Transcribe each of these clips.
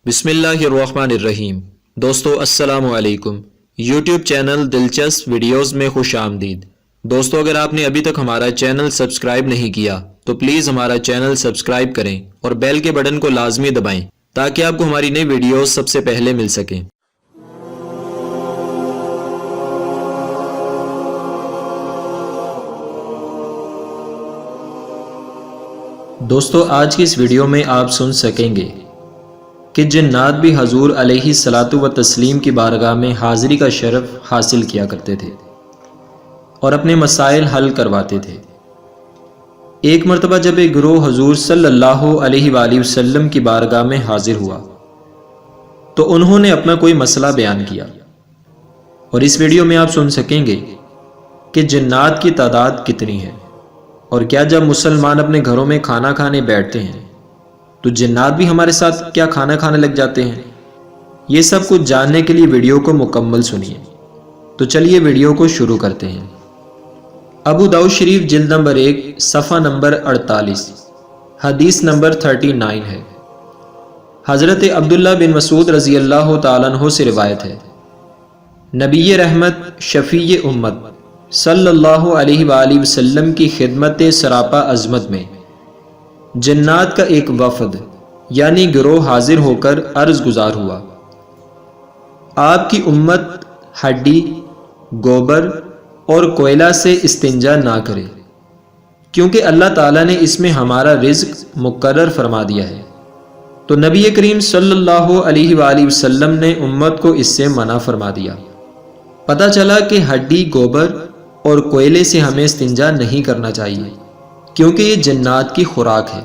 بسم اللہ الرحمن الرحیم۔ دوستو السلام علیکم۔ یوٹیوب چینل دلچسپ ویڈیوز میں خوش آمدید۔ دوستو اگر آپ نے ابھی تک ہمارا چینل سبسکرائب نہیں کیا تو پلیز ہمارا چینل سبسکرائب کریں اور بیل کے بٹن کو لازمی دبائیں تاکہ آپ کو ہماری نئی ویڈیوز سب سے پہلے مل سکیں۔ دوستو آج کی اس ویڈیو میں آپ سن سکیں گے کہ جنات بھی حضور علیہ الصلاۃ والتسلیم کی بارگاہ میں حاضری کا شرف حاصل کیا کرتے تھے اور اپنے مسائل حل کرواتے تھے۔ ایک مرتبہ جب ایک گروہ حضور صلی اللہ علیہ وآلہ وسلم کی بارگاہ میں حاضر ہوا تو انہوں نے اپنا کوئی مسئلہ بیان کیا، اور اس ویڈیو میں آپ سن سکیں گے کہ جنات کی تعداد کتنی ہے، اور کیا جب مسلمان اپنے گھروں میں کھانا کھانے بیٹھتے ہیں تو جنات بھی ہمارے ساتھ کیا کھانا کھانے لگ جاتے ہیں؟ یہ سب کچھ جاننے کے لیے ویڈیو کو مکمل سنیے۔ تو چلیے ویڈیو کو شروع کرتے ہیں۔ ابو داؤد شریف جلد نمبر 1 صفحہ نمبر 48 حدیث نمبر 39 ہے۔ حضرت عبداللہ بن مسعود رضی اللہ تعالیٰ عنہ سے روایت ہے، نبی رحمت شفیع امت صلی اللہ علیہ وآلہ وسلم کی خدمت سراپا عظمت میں جنات کا ایک وفد یعنی گروہ حاضر ہو کر عرض گزار ہوا، آپ کی امت ہڈی، گوبر اور کوئلہ سے استنجا نہ کرے، کیونکہ اللہ تعالیٰ نے اس میں ہمارا رزق مقرر فرما دیا ہے۔ تو نبی کریم صلی اللہ علیہ وآلہ وسلم نے امت کو اس سے منع فرما دیا۔ پتہ چلا کہ ہڈی، گوبر اور کوئلے سے ہمیں استنجا نہیں کرنا چاہیے، کیونکہ یہ جنات کی خوراک ہے۔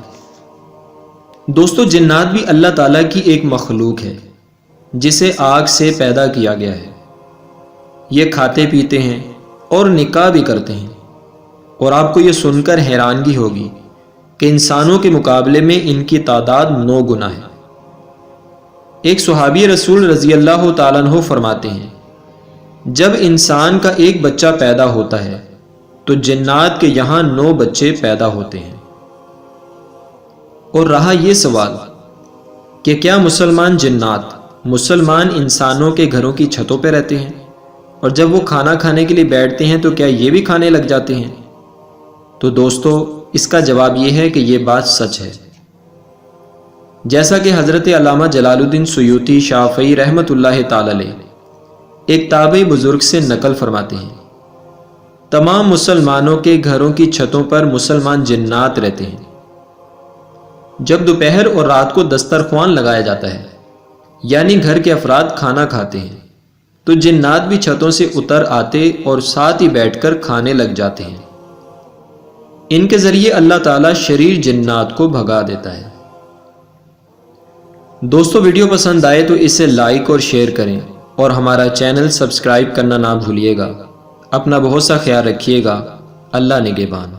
دوستو جنات بھی اللہ تعالیٰ کی ایک مخلوق ہے جسے آگ سے پیدا کیا گیا ہے۔ یہ کھاتے پیتے ہیں اور نکاح بھی کرتے ہیں، اور آپ کو یہ سن کر حیرانگی ہوگی کہ انسانوں کے مقابلے میں ان کی تعداد 9 گنا ہے۔ ایک صحابی رسول رضی اللہ تعالیٰ عنہ فرماتے ہیں، جب انسان کا ایک بچہ پیدا ہوتا ہے تو جنات کے یہاں 9 بچے پیدا ہوتے ہیں۔ اور رہا یہ سوال کہ کیا مسلمان انسانوں کے گھروں کی چھتوں پہ رہتے ہیں، اور جب وہ کھانا کھانے کے لیے بیٹھتے ہیں تو کیا یہ بھی کھانے لگ جاتے ہیں؟ تو دوستو اس کا جواب یہ ہے کہ یہ بات سچ ہے، جیسا کہ حضرت علامہ جلال الدین سیوطی شافعی رحمۃ اللہ تعالی علیہ ایک تابعی بزرگ سے نقل فرماتے ہیں، تمام مسلمانوں کے گھروں کی چھتوں پر مسلمان جنات رہتے ہیں۔ جب دوپہر اور رات کو دسترخوان لگایا جاتا ہے یعنی گھر کے افراد کھانا کھاتے ہیں تو جنات بھی چھتوں سے اتر آتے اور ساتھ ہی بیٹھ کر کھانے لگ جاتے ہیں۔ ان کے ذریعے اللہ تعالیٰ شریر جنات کو بھگا دیتا ہے۔ دوستو ویڈیو پسند آئے تو اسے لائک اور شیئر کریں، اور ہمارا چینل سبسکرائب کرنا نہ بھولیے گا۔ اپنا بہت سا خیال رکھیے گا۔ اللہ نگہبان۔